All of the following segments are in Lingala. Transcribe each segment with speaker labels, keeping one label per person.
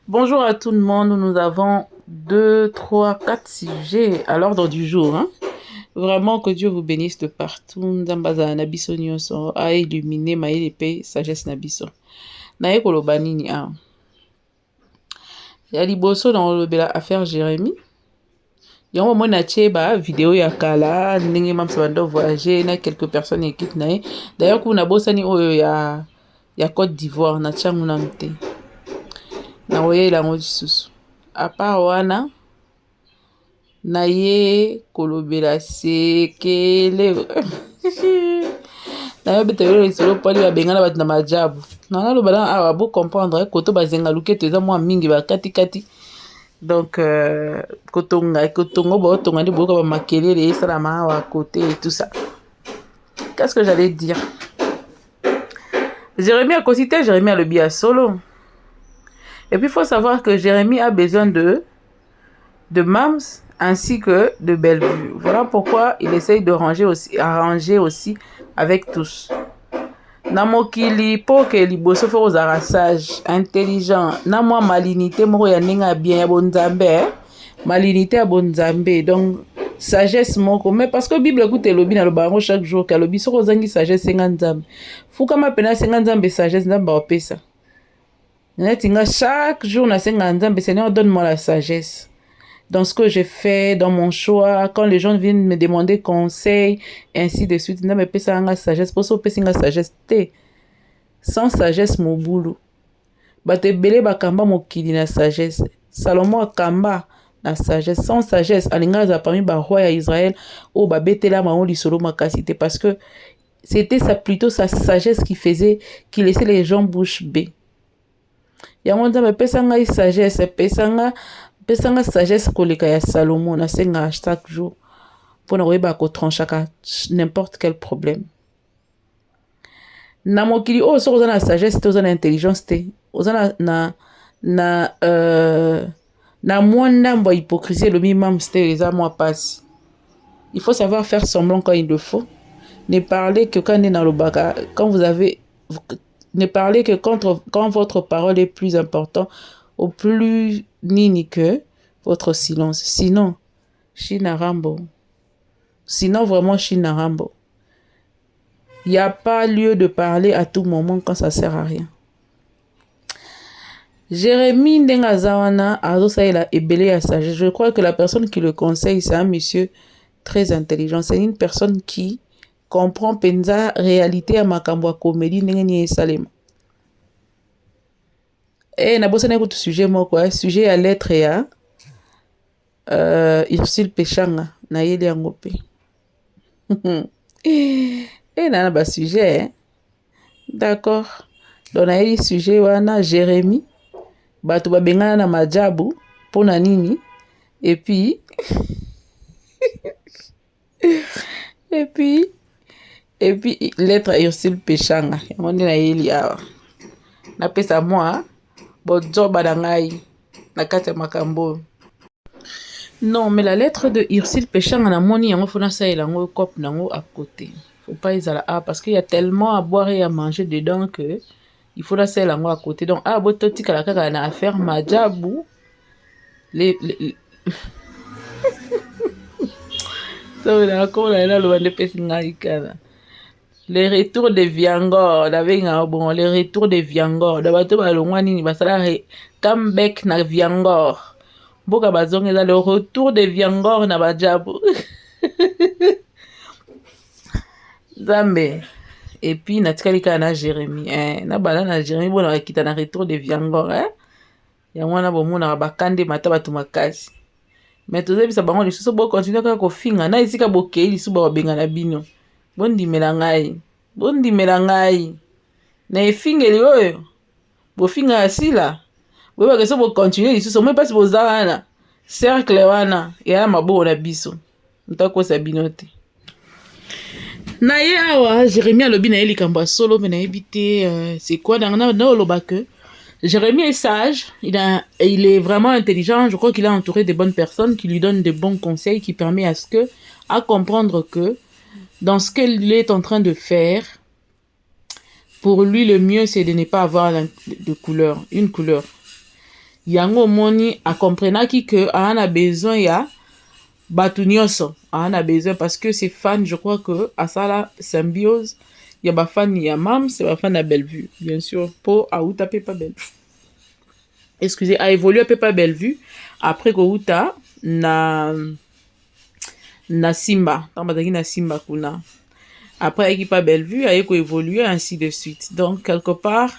Speaker 1: Bonjour à tout le monde. Nous avons 2, 3, 4 sujets à l'ordre du jour. Vraiment que Dieu vous bénisse de partout. Nzambaza na biso nyonso a illuminer mayele pe sagesse na biso. Na ye koloba nini a. Ya liboso na olobela affaire Jérémie. Yango mona cheba vidéo ya kala ndenge mamsa bando voyager na quelques personnes équipe na ye. D'ailleurs kuna bosani oyo ya Côte d'Ivoire na changu na mte. Na oye lango lisusu. A part wana na ye kolobela sekele na yo bete yo lisolo pali babengana bato na majabu na loba na awa bo comprendre koto bazenga luketo eza mwa mingi bakati kati donc kotongo baotonga nde boyoka bamakelele esalama awa côté et tout ça. Qu'est-ce que j'allais dire? Jérémie a cosité, Jérémie a le bien solo. Et puis il faut savoir que Jérémie a besoin de Mams ainsi que de Bellevue. Voilà pourquoi il essaye de arranger aussi avec tous. Namokili po ke liboso fo ozara sage, intelligent, na mwa malinité moko ya ninga bien ya bonzambe, malinité ya bonzambe. Donc sagesse moko, mais parce que Bible écoute lobi na lobango chaque jour ka lobi soko zangi sagesse senga nzambe. Fuka mapena senga nzambe sagesse nzamba opesa. Netinga chaque jour na senga nzambe, Seigneur donne-moi la sagesse. Dans ce que je fais, dans mon choix, quand les gens viennent me demander conseil, ainsi de suite, non mais pesa nga sagesse, pour ça pesa nga sagesse te. Sans sagesse mon boulot. Bate belé bakamba mokili na sagesse. Salomon akamba na sagesse. Sans sagesse, alinga za parmi ba roi ya Israël o ba betela ma on lisolo makasité parce que c'était ça plutôt sa sagesse qui faisait qui laissait les gens bouche bée. Yango nzambe pesa nga sagesse, pesa nga sagesse koleka ya Salomon na senga chaque jour pour na weba ko tranchaka n'importe quel problème. Na mokili o so na sagesse to na intelligence te. Oza na mwanda mbo hypocrisie le mimam c'était les moi passe. Il faut savoir faire semblant quand il le faut. Ne parler que quand on le baga, quand vous avez ne parler que quand votre parole est plus importante au plus nini que votre silence. Sinon, Chinarambo. Sinon, vraiment, Chinarambo. Il n'y a pas lieu de parler à tout moment quand ça sert à rien. Jérémie Ndengazawana Azosaïla Ebele à sagesse. Je crois que la personne qui le conseille, c'est un monsieur très intelligent. C'est une personne qui comprend penza réalité à Makambwa comédie Ndengeni Salema. Et na bossa na ko sujet moko sujet à lettre ya Ursule Pechanga na yeli yango pe. Et na ba sujet d'accord. Donc na yeli sujet wana Jérémie bato babengana na majabu pona nini et puis lettre à Ursule Pechanga. On na yeli awa. Na pesa moi bozoba na ngai na kati makambo. Non, mais la lettre de Ursule Pechanga na moni yango fona sa elango cop nango à côté. Faut pas izala parce qu'il y a tellement à boire et à manger dedans que il faut la sa elango à côté. Donc bototi kala kaka na affaire majabu les so na ko na lo bande pesi ngai kana. Les retours de Viangor, bon, les retours de Viangor, d'abord balongwani basala comeback na Viangor. Boka bazonge le retour de Viangor na bajabu. Zambe. Et puis natikali kana Jérémie, na bala na Jérémie bona kita na retour de Viangor, ya mwana bomona bakande mata batu makasi. Mais toze bisa bango lisusu bo continuer ka ko finga na isika bokei lisusu ba benga na bino. Bondimela ngai na efingeli oyo bofinga asila boyeba keso bokontinue lisusu moi mpasi boza wana cercle wana eyala maboko na biso ntakosa bino te na ye awa Jérémie alobi na ye likambo ya solo mpe nayebi te c'est quoi na oloba que Jérémie est sage, il est vraiment intelligent, je crois qu'il est entouré de bonnes personnes qui lui donnent de bons conseils qui permet à comprendre que dans ce qu'il est en train de faire, pour lui, le mieux, c'est de ne pas avoir une couleur. yango moni a comprenaki que a besoin ya batu nyonso a besoin parce que c'est fan je crois que à ça la symbiose ya ba fan ya Mams c'est ba fan à Bellevue bien sûr pour a uta pe pas Bellevue excusez a évolué pe pas Bellevue après ko uta na Simba tambazaki na Simba kuna après équipe à Bellevue a évolué ainsi de suite donc quelque part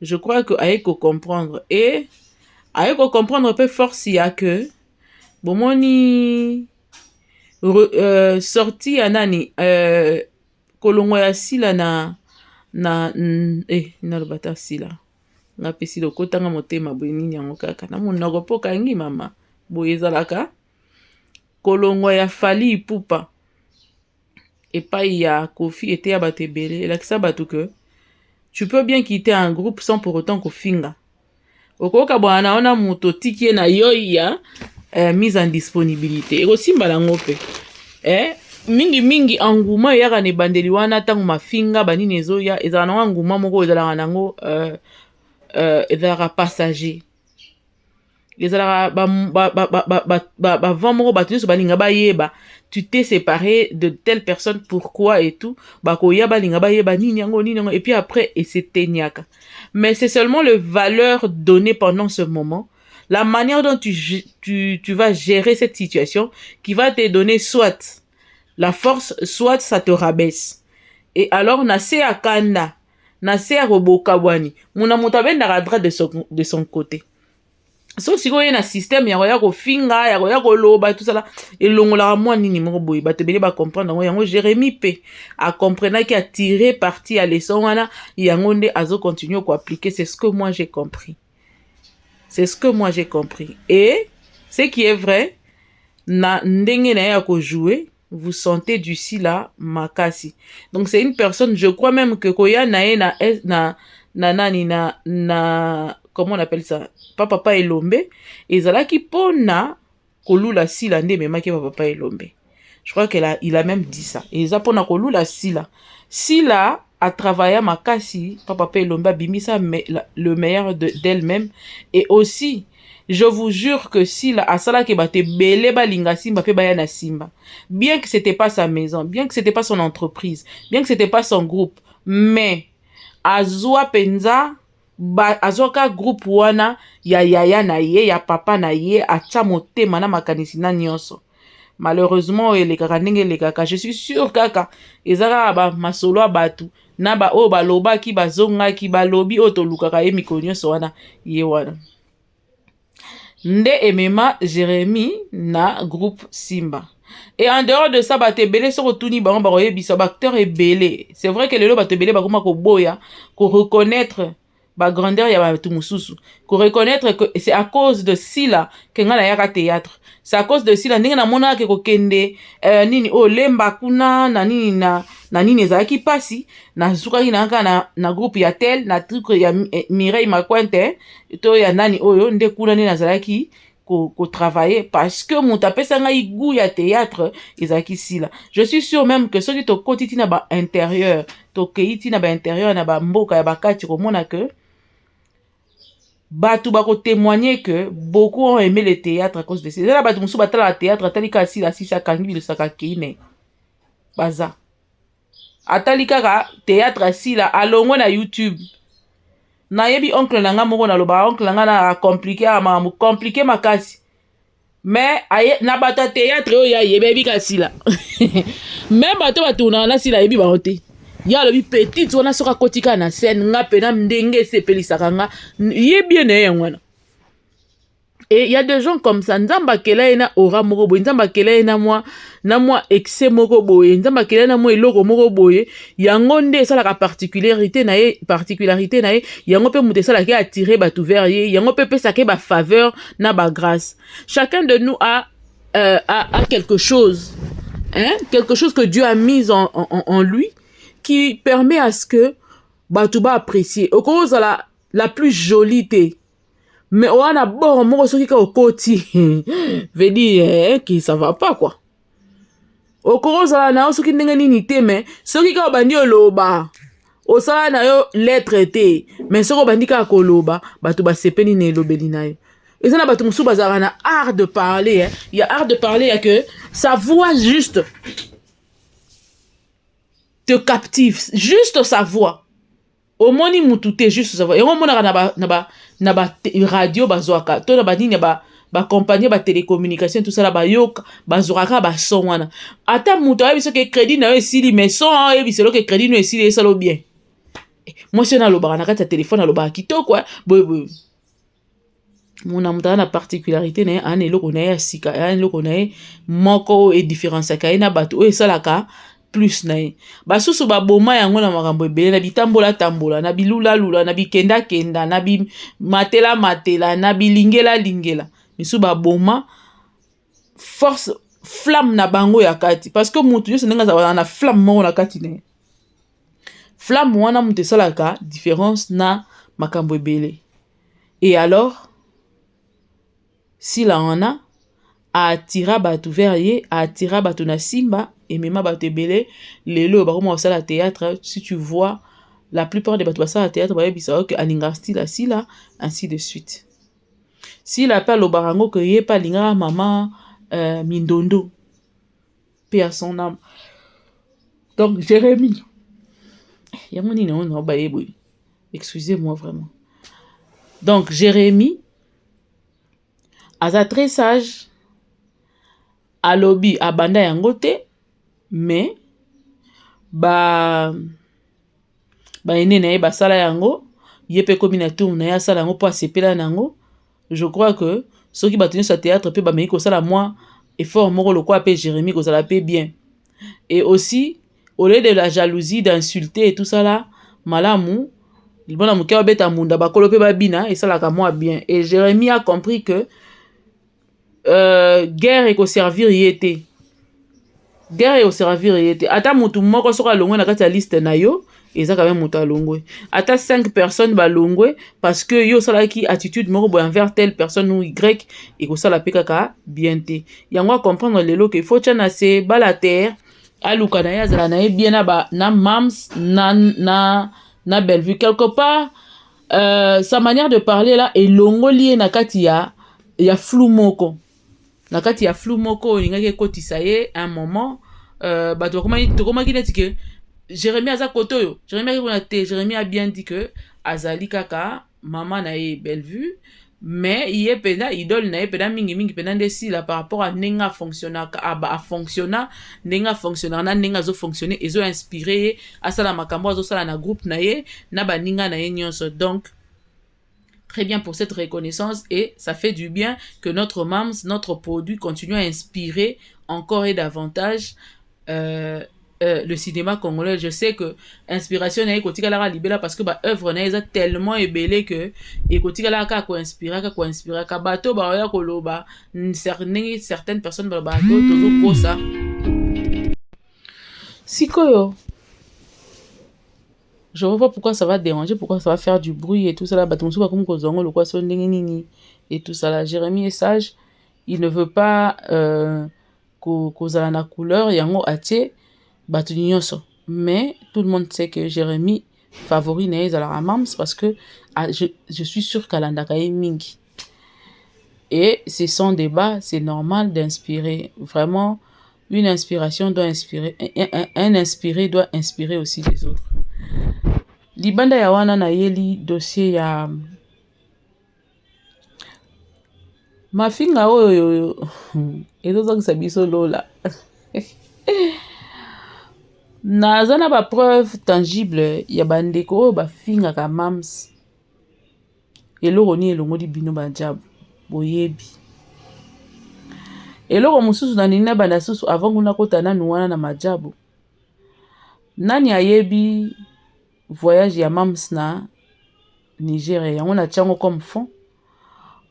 Speaker 1: je crois que a comprendre et a comprendre un peu force ya que bomoni sorti ya nani kolongo ya sila na lobata sila nga pesi lokotanga motema boye nini yango kaka na monoko po kangi mama boye ezalaka kolongo ya Fally Ipupa epai ya Kofi ete ya bato ebele elakisa bato que tu peux bien quitter un groupe sans pour autant kofinga okoka bwana ona moto tiki na yo ya mise en disponibilité ekosimba lango pe mingi engouement yaka ne bandeli wana tango mafinga banini ezoya ezala nango engouement moko ezalaka nango ezalaka passager ezalaka bavant moko bato nyonso balinga bayeba tu t'es séparé de telle personne pourquoi et tout bakoya balinga bayeba nini yango et puis après esetenyaka mais c'est seulement le valeur donnée pendant ce moment, la manière dont tu vas gérer cette situation qui va te donner soit la force, soit ça te rabaisse. Et alors, nase akanda, nase arobokabwani, muna mutabenda droit de son côté. So si goye na système ya ko finga ya ko loba tout ça là elongola moi nini moko boy ba te bele ba comprendre yango Jérémy P a comprendre qui a tiré parti à leçon wana yango nde azo continuer ko appliquer c'est ce que moi j'ai compris. C'est ce que moi j'ai compris et ce qui est vrai na ndenge na ya ko jouer vous sentez du si là makasi. Donc c'est une personne je crois même que koya na nani na comment on appelle ça papa Elombe ezalaki pona kolula sila nde memaki papa Elombe je crois il a même dit ça eza pona kolula sila a travaillé makasi papa Elombe bimisa le meilleur d'elle-même et aussi je vous jure que sila asalaki bate belé balinga Simba pe baya na Simba bien que c'était pas sa maison bien que c'était pas son entreprise bien que c'était pas son groupe mais azwa penza azoka groupe wana ya yaya na ye ya papa na ye acha motema na makanisi na nyonso malheureusement elekaka ndenge elekaka je suis sûr kaka ezaka ba masolo ya batu na ba o balobaki bazongaki balobi o tolukaka ye mikolo nyonso wana ye wana nde emema Jérémy na groupe Simba. Et en dehors de ça, bate belé so retourni bango ba oyebisa ba acteur ebele. C'est vrai que lelo bate belé ba koma ko boya ko reconnaître ba grandeur ya ba tumususu. Ko reconnaître que c'est à cause de Sila que nga na yaka théâtre. C'est à cause de Sila ndenge na mona ke ko kende nini o lemba kuna na nini na nini ezalaki pasi na zukaki na na groupe ya tel na truc ya Mireille Makwente to ya nani oyo nde kuna ne nazalaki ko travailler parce que mon tapesa nga igu ya théâtre ezalaki Sila. Je suis sûr même que soki to kotiti na ba intérieur to keiti na ba intérieur na ba mboka ya bakati ko mona que batu bako témoigner que beaucoup ont aimé le théâtre à cause de ça. Là batu musu batala théâtre atalika Sila sisa kangi le sakakine baza atalika théâtre Sila alongo na YouTube na yebi oncle nanga moko na loba oncle nanga na compliqué makasi mais na bata théâtre o ya yebi ka Sila même bato na Sila yebi ba hote ya lobi petite wana soka kotika na scène nga pena ndenge sepelisaka nga yebi ne yangwana. Et il y a des gens comme ça nzamba kela ena aura moko boye nzamba kela ena moi excès moko boye nzamba kela ena moi eloko moko boye yango nde ça la particularité na ye yango pe muté ça la ki attirer ba tout vers ye yango pe ça ke ba faveur na ba grâce. Chacun de nous a quelque chose quelque chose que Dieu a mis en lui qui permet à ce que ba tout ba apprécier au cause la plus jolie té. Mais on a bon moko soki ka okoti veut dire que ça va pas quoi okoroza na soki ndenge nini te mais soki ka bandi oloba osala na yo lettre te mais soko bandi ka koloba bato basepeli na elobeli na yo Et ça n'a pas tout le art de parler. Hein. Il y a art de parler, il y a que sa voix juste te captive. Juste sa voix. Au moins, il m'a tout juste sa voix. Et au moins, na ba radio, ba zoaka. Tout na ba ni ba compagnie, ba télécommunication, tout ça là, ba yok, ba zoaka, ba son wana. Ata muto, il y a que crédit na esili, mais son, il y a que crédit na esili, ça lo bien. Moi, si on a le bar, on a un téléphone, on a le bar qui quoi. Mon amouta na particularité né an eloko na ya sika an eloko na moko et différence ka na bato e salaka plus na ba susu ba boma yango na makambo ebele na bitambola tambola na bilula lula na bikenda kenda na bi matela matela na bilingela lingela misu ba boma force flamme na bango ya kati parce que mutu yo senga za na flamme mo na kati ne flamme wana mutu salaka différence na makambo ebele. Et alors si la on a attira batu verrier attira batu na simba et même batu belé lelo ba comme au salle théâtre si tu vois la plupart des batu ba salle théâtre ba bisa que alinga style assis là ainsi de suite. Si la appelle au barango que yé pas linga maman mindondo paix à son âme. Donc Jérémie yamoni non ba yeboy excusez-moi vraiment. Donc Jérémie aza très sage alobi abanda yango te mais ba ene na ye basala yango ye pe komi na tour na ye asala yango po asepela nango. Je crois que soki bato nyonso ya théâtre pe bameki kosala mwa effort moko lokwa pe Jérémie kozala pe bien. Et aussi au lieu de la jalousie d'insulter et tout ça là malamu libona moke babeta munda bakolo pe babina esalaka mwa bien. Et Jérémie a compris que guerre et servir y était. Guerre et servir y était. Ata mutu moko soka longwe na kati ya liste na yo, eza quand même mutu longwe. Ata 5 personnes ba longwe parce que yo sala ki attitude moko bo envers telle personne ou y et ko sala pekaka bien te. Yango comprendre lelo que faut tchana se bala terre aluka na ya zala na e bien na mams na Bellevue quelque part sa manière de parler là est longo lié na kati ya flou moko. Na kati ya flou moko ingaki kotisa ye un moment bato komaki neti que Jérémie aza koto yo Jérémie a te Jérémie a bien dit que azali kaka maman na ye Bellevue mais ye pena idole na ye pena mingi pena ndesi la par rapport à nenga fonctionna a fonctionna nenga fonctionna na nenga zo fonctionner ezo inspiré asala makambo azo sala na groupe na ye na baninga na ye nyonso. Donc très bien pour cette reconnaissance et ça fait du bien que notre MAMS, notre produit continue à inspirer encore et davantage le cinéma congolais. Je sais que inspiration n'est qu'au la libéra parce que bah œuvre n'est tellement ébélé que et qu'au la ka ko inspira ka bateau ba ya koloba certaines personnes ba bateau toujours ko ça sikoyo. Je vois pas pourquoi ça va déranger, pourquoi ça va faire du bruit et tout ça là. Et tout ça là. Jérémie est sage. Il ne veut pas kozala na couleur. Yango atie batu nyonso. Mais tout le monde sait que Jérémie favori na ezala mams parce que je suis sûr qu'alandaka ye mingi. Et c'est son débat, c'est normal d'inspirer. Vraiment, une inspiration doit inspirer. Un inspiré doit inspirer aussi les autres. Libanda ya wana na yeli dossier ya mafinga oyo ezozakisa biso lola naza na ba preuve tangible ya bandeko oyo bafingaka mams eloko ni elongo di bino banjabu boyebi eloko mosusu na nini na banda susu avant kuna kota nanu wana na majabu nani ayebi voyage ya mams na Nigeria yango na tiango comme fond.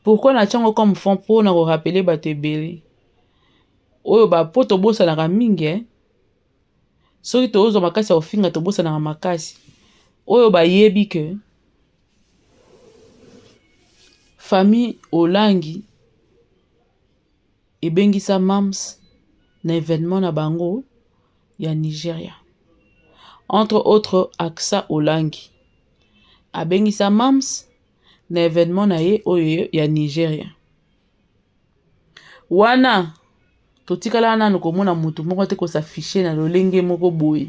Speaker 1: Pourquoi na tiango comme fond? Pour na rappeler bato ebele oyo ba po tobosanaka mingi soki tozwa makasi ya kofinga tobosanaka makasi oyo bayebi ke famille olangi ebengisa mams na événement na bango ya Nigeria. Entre autres Aksa Olangi abengisa mams na événement na ye oyo ya Nigeria. wana totikala nanu komona mutu moko te s'afficher na lolenge moko boye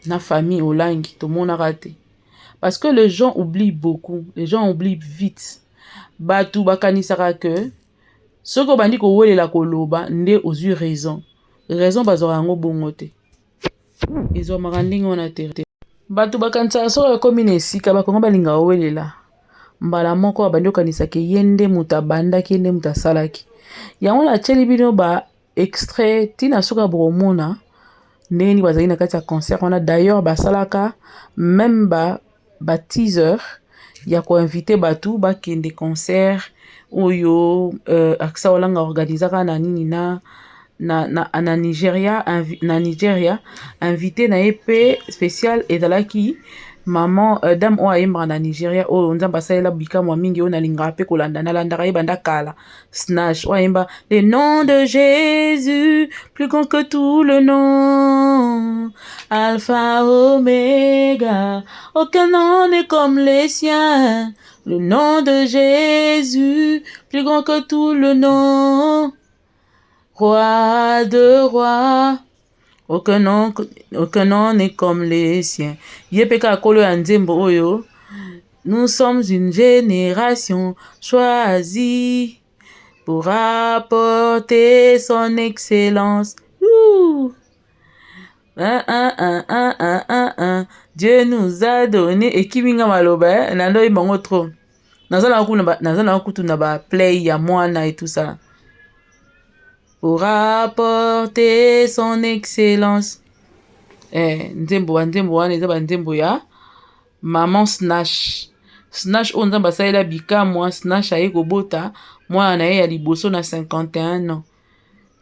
Speaker 1: na famille olangi tomonaka te parce que les gens oublient beaucoup, les gens oublient vite. Batu bakanisaka que soko bandi kowelela koloba nde ozwi raison bazora yango bongo te ezomaka ndenge wana te. Batu bakanisaka soko ekomi na esika bakongo balinga owelela mbala moko abandi okanisaka ye nde mutu abandaki ye nde mutu asalaki yango natieli bino ba extrait tina soka bomona ndenge nini bazali na kati ya concert wana. D'ailleurs basalaka même ba teaser ya koinvite batu bakende concert oyo Aksa Olanga organizaka na nini na Nigeria invité na EP spécial ezalaki maman dame oyo ayembaka na Nigeria oyo nzambe asalela bikamwa mingi oyo nalingaka mpe kolanda nalandaka yebanda kala Snatch oyo ayemba le nom de Jésus plus grand que tout le nom, Alpha Omega, aucun nom n'est comme les siens, le nom de Jésus plus grand que tout le nom, roi de rois, aucun nom n'est comme les siens. Yepeka kolo ya nzembo oyo. Nous sommes une génération choisie pour apporter son excellence. Dieu nous a donné et kiminga maloba nando ibango trop. Nazana kutu na ba play ya mwana et tout ça. Pour apporter son excellence. Nzembo wana eza ba nzembo ya maman Snatch. Snatch on nzamba salela bika moi Snatch aye kobota moi na ye ya liboso na 51 ans.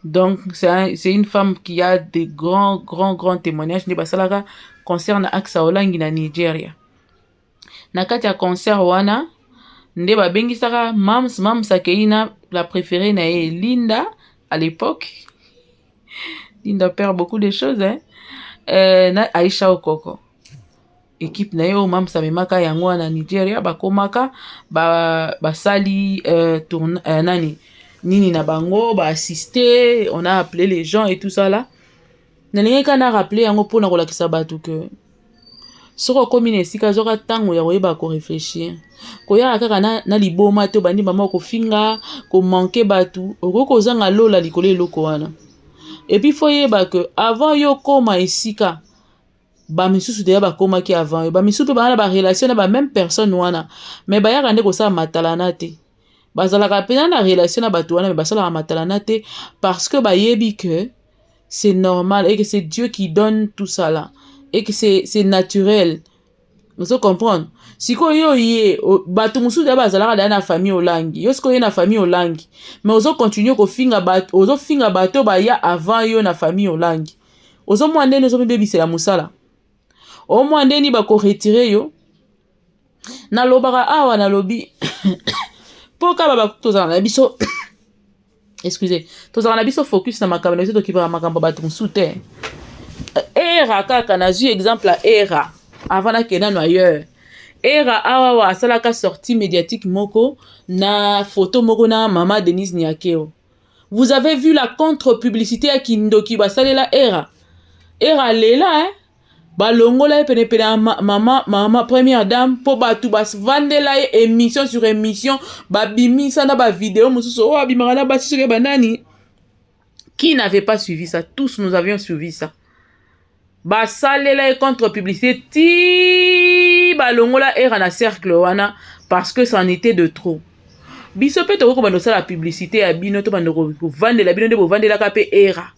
Speaker 1: Donc c'est une femme qui a de grands témoignages ne basalaka concert na Aksa Olangi na Nigeria. Na kati ya concert wana nde babengisaka Mams Akeina la préférée na ye Linda à l'époque. Linda perd beaucoup de choses na Aisha Okoko. Équipe na yo Mams amemaka yango na Nigeria bakomaka basali nani nini na bango ba assister, on a appelé les gens et tout ça là. Nalingi kana rappeler yango pona kolakisa batu que soko komi na esika zoka tango ya koyeba ko réfléchir. Koya kaka na liboma te bandi mama ko finga ko manquer batu okoko zanga lola likolo eloko wana. Et puis faut yeba que avant yo koma esika ba misusu deya ba koma ki avant yo ba misusu pe ba relation na ba même personne wana mais ba yaka nde ko sa matalana te. Bazalaka pena na relation na batu wana mais basala matalana te parce que ba yebi que c'est normal et que c'est Dieu qui donne tout ça là et que c'est naturel. Vous comprenez? Si ko yo ye batu musu de bazalaka da na famille olangi yo siko ye na famille olangi mais ozo continue ko finga batu ozo finga bato ba ya avant yo na famille olangi ozo mwande no zo bebisi la musala o mwande ni ba ko retirer yo na lobaka awa na lobi poka baba tozala na biso excusez tozala na biso focus na makambo na biso tokibaka makambo batu musu te era kaka na zu exemple à era avant na kenano ailleurs era awa asalaka sortie médiatique moko na photo moko na mama Denise Nyakeo. Vous avez vu la contre-publicité à Kindoki basalela era lela balongola pene mama première dame po batu bas vandela émission sur émission babimisa na ba vidéo mususu o abimaka na basi soke banani. Qui n'avait pas suivi ça? Tous nous avions suivi ça. Basalela contre-publicité ti balongola era na cercle wana parce que ça en était de trop. Biso pe to ko bando la publicité ya bino to bando ko vandela bino de bo vandela ka pe era.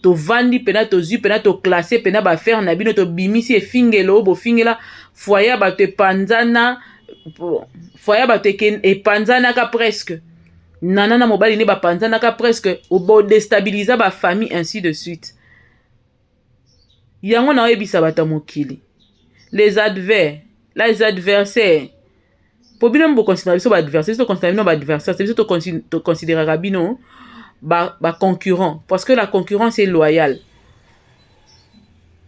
Speaker 1: To vandi pena to zu pena to classer pena ba faire na bino to bimisi e fingelo bo fingela foya ba te panzana foya ba te ken e panzana ka presque nana na mobali ne ba panzana ka presque o bo déstabiliser ba famille ainsi de suite. Yango na oyebisa bata mokili les adversaires po bino mbo considérer biso ba adversaire to considérer bino ba adversaire c'est biso to considérer bino ba concurrent parce que la concurrence est loyale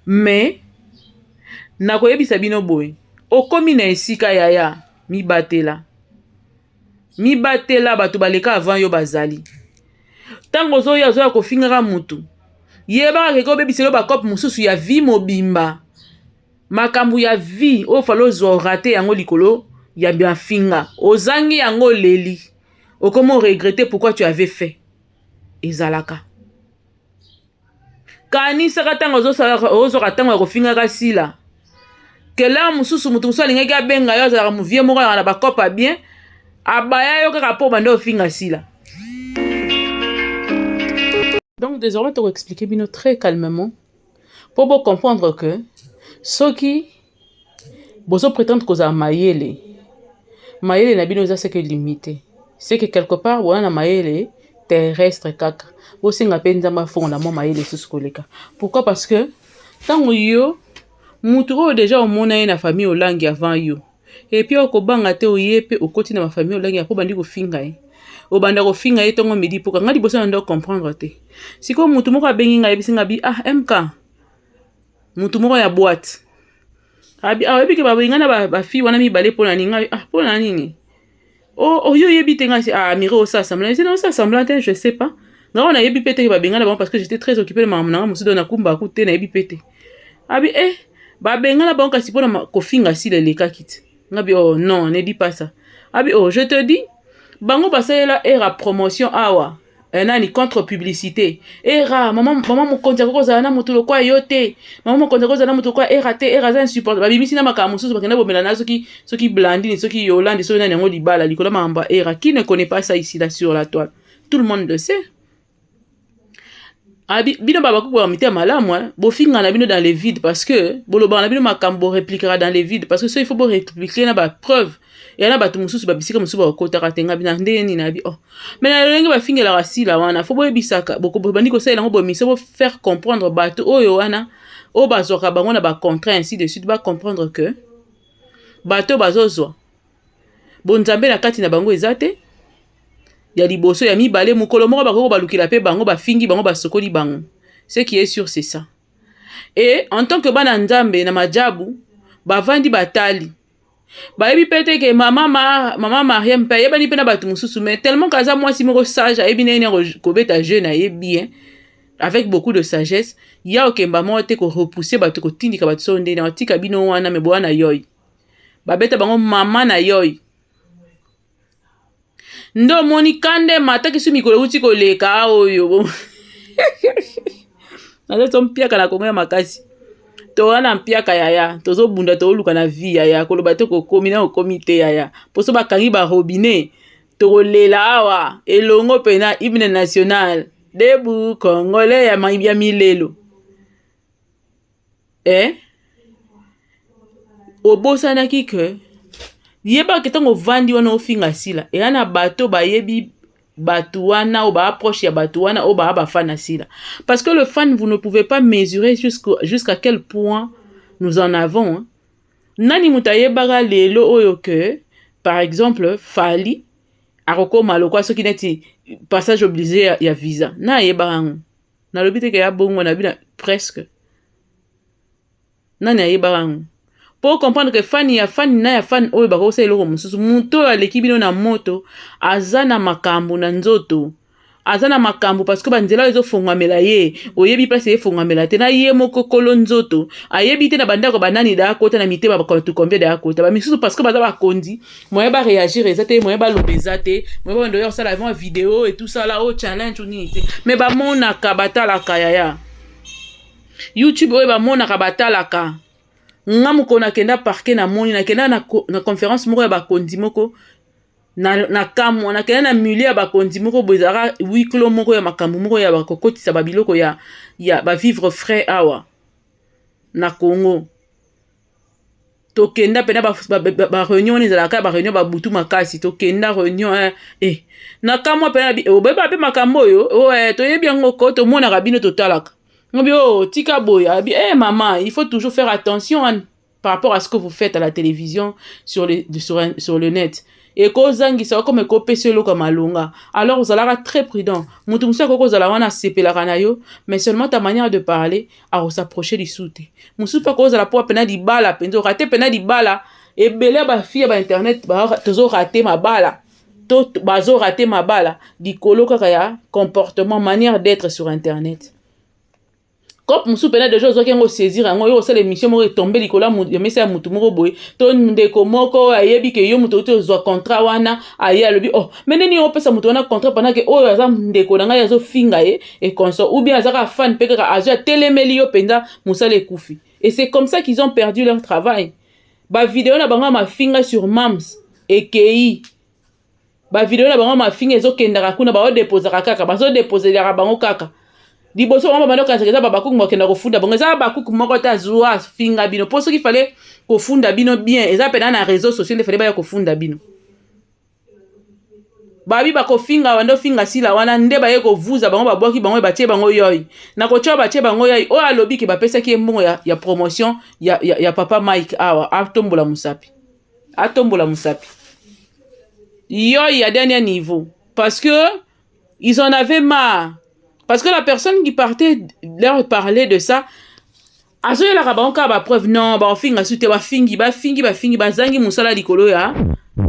Speaker 1: mais na koyebisa bino boy okomi na esika yaya mi batela bato baleka avant yo bazali tango zo ya ko fingaka mutu yeba ke ko bebiselo ba kope mususu ya vie mobimba makambu ya vie o falo zo raté yango likolo ya bien finga ozangi yango leli okomo regretter pourquoi tu avais fait ezalaka kanisa katango zo sala ozo katango ko finga sila kela mususu mutu mususu alingaki abenga yo azalaka muvie moko na bakopa bien abaya yo kaka po bande ofinga sila. Donc désormais tu vas expliquer bino très calmement pour vous comprendre que ceux qui bozo prétendent que ça mayele na bino za c'est que limité c'est que quelque part wana na mayele terrestre kaka bosinga penza mafonda mo mayele susukoleka. Pourquoi? Parce que tango yo mutu oyo déjà omona ye na famille olangi avant yo et puis okobanga te oyepe okoti na ma famille olangi apo bandi kofinga ye obanda kofinga ye tongo midi poka ngadi bosa ndo comprendre te siko mutu moko abengi nga yebisinga bi MK mutu moko ya boîte abi awebi ke babenga na ba fille wana mibale pona ninga pona nini yo yebi te nga miro ça semblant c'est non ça semblant je sais pas nga on a yebi pete ke babenga na parce que j'étais très occupé na mama musu do na kumba ku te na yebi pete abi babenga na banka si pona kofinga si le lekakit ngabi non ne dis pas ça abi je te dis bango basalela era promotion awa nani contre publicité era maman mo konta ko za na mutu lokwa yote maman mo konta ko za na mutu lokwa era te era za insupportable babi misi na makamu susu bakenda bomela na soki blandine soki yolande soki nani ngo libala likola mamba era qui ne connaît pas ça ici là sur la toile tout le monde le sait. Abi bino baba ko mite malamu bofinga na bino dans les vides parce que boloba na bino makambo répliquera dans les vides parce que ça il faut bo répliquer na ba preuve et na batu mususu ba bisika mususu ba kotaka tenga bina ndeni na bi mais na lenge ba fingela rasila wana faut bo ebisaka boko bandi ko sala ngo bo miso bo faire comprendre batu oyo wana o bazoka bango na ba contrat ainsi de suite ba comprendre que bato bazozwa bonzambe na kati na bango ezate ya liboso ya mibale mukolo moko bakoko balukila pe bango bafingi bango basokoli bango. Ce qui est sûr c'est ça. Et en tant que bana nzambe na majabu bavandi batali bayebi pete ke mama Mariam pe yebani pe na batu mususu mais tellement kaza mwasi moko sage ayebi nene kobeta jeune ayebi bien avec beaucoup de sagesse ya okemba mo te ko repousser batu ko tindika batu so ndene otika bino wana me bwana yoy babeta bango mama na yoy ndo moni kande mata kisu mikolo uti koleka oyo nazo mpiaka na kongo ya makasi to wana mpiaka yaya tozo bunda to luka na vie yaya koloba te ko komi na komite yaya poso bakangi ba robinet to lela awa elongo pena hymne national debu congolais ya maibia milelo obosana kike yeba ketango vandi wana ofinga sila yana bato bayebi batu wana o ba approche ya batu wana o ba fana sila parce que le fan vous ne pouvez pas mesurer jusqu'à quel point nous en avons nani mutayeba lelo oyo que par exemple Fali aroko maloko soki neti passage obligé ya visa na yeba na lobite ke ya bongo na bina presque nani yeba pour comprendre que fan na ya fan oyo bakose eloko mususu muto aleki bino na moto azana makambo na nzoto azana makambo parce que banzela ezo fongwamela ye oyebi place ye fongwamela te na ye moko kolo nzoto ayebi te na bandako banani da kota na mitema bakotu combien da kota ba misusu parce que baza bakondi moye ba réagir ezate moye ba lobeza te moye ba ndoyo sala avant vidéo et tout ça là au challenge ni te mais ba mona ka batala kaya YouTube oyo ba mona ka batala ka ngamu kona kenda parke na moni na kenda na conférence moko ya bakondi moko na kamwa na kenda na milieu ya bakondi moko bozara wiklo moko ya makambo moko ya bakokotisa babiloko ya ba vivre frais awa na Congo to kenda pena ba réunion ezalaka ba réunion ba butu makasi to kenda réunion na kamwa pena obeba pe makambo yo to yebi yango ko to mona kabino to talaka. Tika boya, maman, il faut toujours faire attention par rapport à ce que vous faites à la télévision, sur le net. Et kozangi ça comme copé selo comme alonga. Alors vous allez être très prudent. Mutumsa koko zalawana sepela kanayo, mais seulement ta manière de parler à s'approcher du soute. Musu pa koza la po pena di bala, penzo raté pena di bala et belé ba fille ba internet ba tozo raté ma bala. to bazo raté mabala likolo kaka ya comportement manière d'être sur internet. Comme musu pena de choses qui ont saisir yango yo osala émission moko tomber likolo ya mesa ya mutu moko boye to ndeko moko ayebi ke yo mutu to zo contrat wana aye alobi oh mais neni opesa mutu wana contrat pendant que oyo aza ndeko na ngai azo finga ye et consort ou bien azaka fan pe kaka azo telemeli yo penza musala ekufi. Et c'est comme ça qu'ils ont perdu leur travail. Ba vidéo na bango ma finga sur Mams EKI. Ba vidéo na bango ma finga ezo kendaka kuna ba o déposer kaka ba zo déposer ya bango kaka. Liboso mama bano kanzekeza babakuku mokenda kofunda bongo eza bakuku moko ta zwa finga bino pour ce qu'il fallait kofunda bino bien eza pena na réseaux sociaux il fallait ba kofunda bino babi bakofinga wando finga sila wana nde baye kovuza bango babwaki bango batie bango yoy na kocha batie bango yoy o alobi ke bapesa ki mbongo ya promotion ya papa Mike awa atombola musapi yoy à dernier niveau parce que ils en avaient marre. Parce que la personne qui partait leur parler de ça, azo yela ka banka ba preuve non ba finga sute ba fingi ba zangi musala likolo ya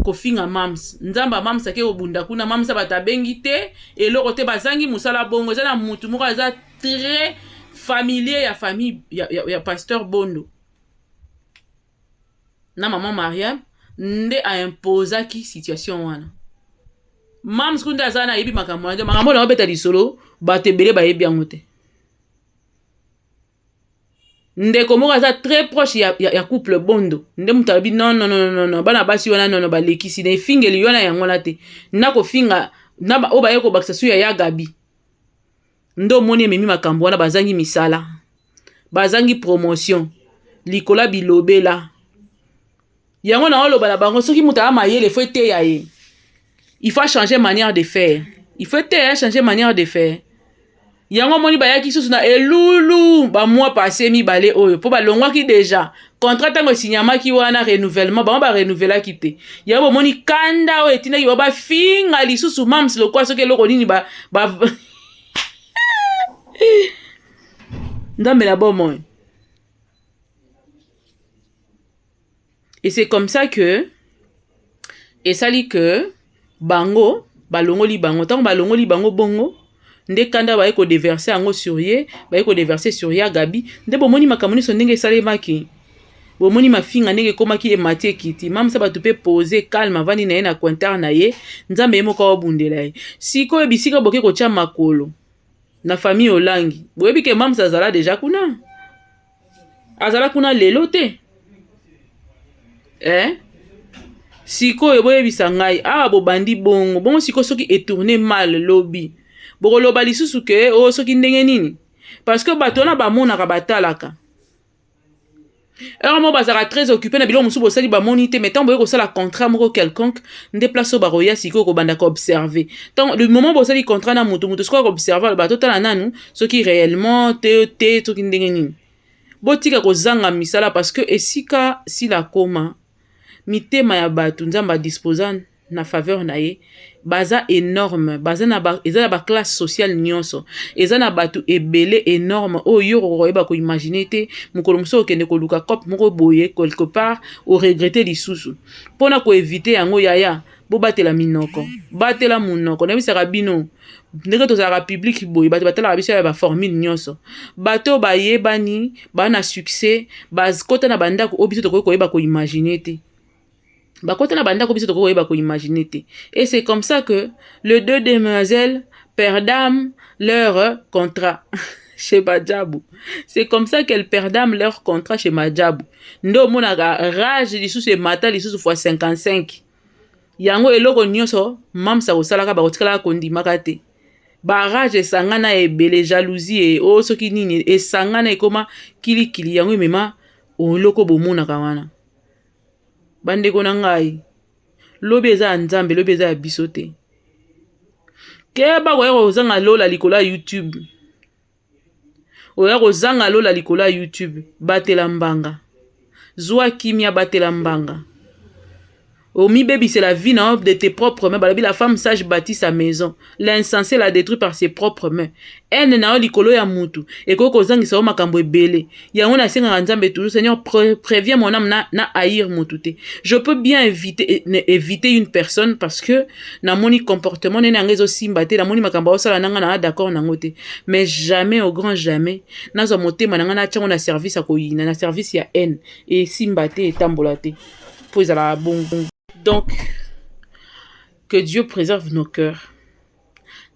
Speaker 1: ko finga Mams nzamba Mams ake obunda kuna Mams batabengi te et loko te ba zangi musala bongo za na mutu moko za très familier ya famille ya pasteur Bondo na maman Mariam nde a imposa ki situation wana Mams kunda zana yebi makambo na obeta lisolo batebele ba yebi yango te ndeko moko aza très proche ya couple Bondo nde mutabi non bana basi wana non balekisi na fingeli yona yango la te ndako finga na o ba yeko bakisa suya ya Gabi ndo moni memi makambo wana bazangi misala bazangi promotion likola bilobela yango na oloba la bango soki mutala mayele faut te ya ye. Il faut changer manière de faire. Il faut changer manière de faire. Yango moni bayaki susu na elulu ba mois passé mi balé oyo po ba longwa ki déjà contrat tango signama ki wana renouvellement ba renouvela ki te. Yango moni kanda o etina ki ba finga li susu Mams lo kwa soke loko nini ba ndambe la bon moi. Et c'est comme ça que et ça dit que bango balongoli bango tant balongoli bango bongo nde kanda ba eko déverser ango sur ye ba eko déverser sur ya Gabi nde bomoni makamoni so ndenge sale maki bomoni mafinga ndenge komaki e matie kiti Mams ba tupe poser calme vani na ye na cointer na ye nzambe ye moko obundela ye siko ebisika boke ko tia makolo na famille olangi boyebi ke Mams azala déjà kuna lelo te siko eboyebisa ngai awa bobandi bongo siko soki etourné mal lobi bokoloba lisusu ke o soki ndenge nini parce que bato na bamonaka batalaka mo bazaka très occupé na bilo musu bosali bamoni te mais tant boye kosala contrat moko quelconque nde place baroya siko kobanda ko observer tant le moment bosali contrat na mutu siko observer bato tala nanu soki réellement te soki ndenge nini botika kozanga misala parce que esika sila koma mitema ya batu nzamba disposa na faveur na ye baza énorme baza na eza na ba classe sociale nyonso eza na batu ebele énorme oyo koyeba ko imaginer te mukolo muso okende koluka cop moko boye quelque part au regretter lisusu pona ko éviter yango yaya bo batela minoko batela munoko na bisaka bino ndenge tozalaka public boye bato batalaka biso ya ba formule nyonso bato bayebani bana succès bazikota na bandako oyo biso tokoki koyeba ko imaginer te bakota na bandako biso tokoki koyeba ko imaginer te. Et c'est comme ça que les deux demoiselles perdent leur contrat chez Madjabou. C'est comme ça qu'elles perdent leur contrat chez Madjabou. Ndo monaka rage lisusu mata lisusu fois 55 yango eloko nyonso Mams akosalaka bakotikala kondimaka te barrage esangana ebele jalousie o soki nini esangana ekoma kilikili yango emema oloko bomonaka wana bandeko na ngai lobi eza nzambe lobi eza ya biso te keba koya kozanga lola likolo ya YouTube oya kozanga lola likolo ya YouTube batela mbanga zwa kimia batela mbanga Omi baby, c'est la vie non, de tes propres mains. La femme sage bâtit sa maison. L'insensé la détruit par ses propres mains. Elle n'a pas likolo ya mutu. Et quand on zang sa makambo ebele. Ya on a senga nzambe toujours. Seigneur, préviens mon âme na haïr mutu. Je peux bien éviter une personne parce que na moni comportement nene angezo simbate na moni makambo osala nanga na d'accord nango te. Mais jamais au grand jamais nazo motema nanga na tchango na service à koyina na service ya haine et simbate et tambolate. Pour la bon. Donc, que Dieu préserve nos cœurs.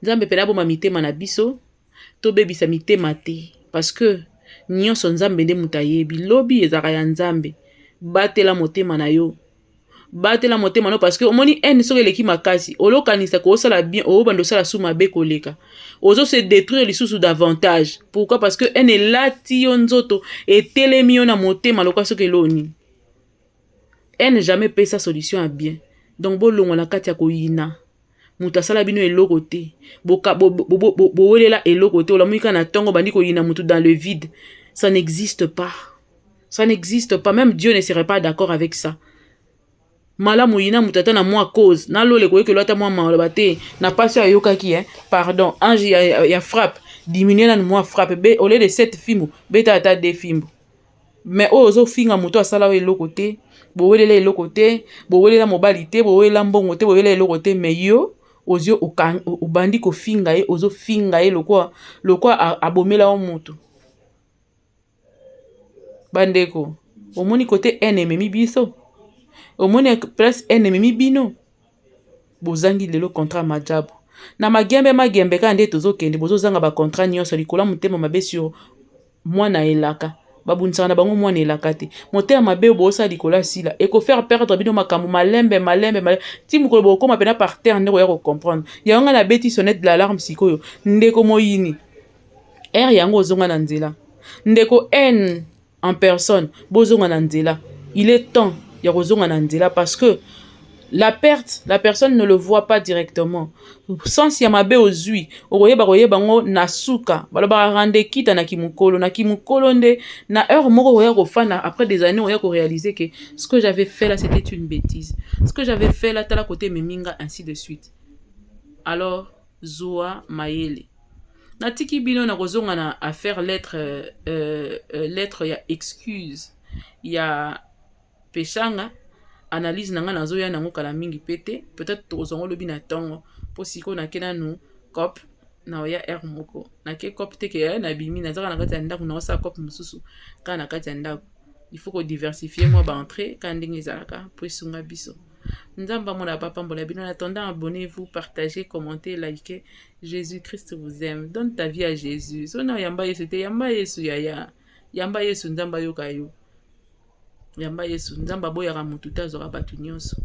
Speaker 1: Nzambe pena bo mamite manabiso, to bebi sa mite mate. Parce que, nyonso nzambe nde mutayebi, lobi ezaka ya nzambe. Batela motema na yo. Batela motema no parce que omoni en soki eleki makasi, olokanisa ko osala bien, obando sala suma be koleka. Ozo se détruire lisusu davantage. Pourquoi? Parce que en elati yo nzoto etelemi yo na motema lokwa soki eloni. Elle n'a jamais payé sa solution à bien. Donc, bon, on a katia koyina. Muta sala bino eloko te. Bowelela eloko te. Ola muika na tongo bandi koyina mutu dans le vide. Ça n'existe pas. Ça n'existe pas. Même Dieu ne serait pas d'accord avec ça. Mala muyina mutata na moi cause. Na lo le koye ke lota moi malobate. Na pas sur yoka ki, hein. Pardon. Ange ya frappe. Diminuer na moi frappe. Au lieu de 7 films, beta ata 2 films. Mais ozo finga muto asala eloko te. Bowelela eloko te, bowelela mobali te, bowelela mbongo te, bowelela eloko te, mais yo ozio obandi ko finga ye, ozo finga ye lokwa abomela o mutu. Bandeko, omoni kote ennemi mi biso. Omoni presque ennemi bino. Bozangi lelo contrat majabu. Na magembe ka nde tozo kende bozo zanga ba contrat nyonso likola mutema mabe sur mwana elaka. Babunisa na bango mwana elaka te. Motema mabe bosa likola sila. Et ko faire perdre bino makambo malembe. Ti mukolo bokoma pena par terre ndeko ya ko comprendre. Ya nga na beti sonnette de l'alarme sikoyo. Ndeko moyini. Yango ozonga na nzela. Ndeko en personne bozonga na nzela. Il est temps ya kozonga na nzela parce que la perte, la personne ne le voit pas directement. Sans yamabe ozui, okoye bango nasuka, baloba rande kita na kimukolo nde na heure moko oya kofana après des années oya ko réaliser que ce que j'avais fait là c'était une bêtise. Ce que j'avais fait là tala côté meminga ainsi de suite. Alors Zoa Mayele. Natiki bino na kozonga na à faire lettre ya excuse. Ya peshanga analyse nanga nazo ya nango kala mingi pete peut-être tozongo lobi na tongo po siko na kena nu cop na oya air moko na ke cop te ke na bimi na zaka na kati ya ndako na osa cop mususu ka na kati ya ndako il faut ko diversifier moi ba entrée ka ndenge ezalaka po sunga biso nzamba mona papa mbola bino en attendant abonnez-vous partagez commentez likez. Jésus-Christ vous aime, donne ta vie à Jésus. Sona yamba yesu te yamba yesu yamba yesu nzamba yoka yo. Yamba yesu nzamba boyaka mutu ta zora batu nyonso.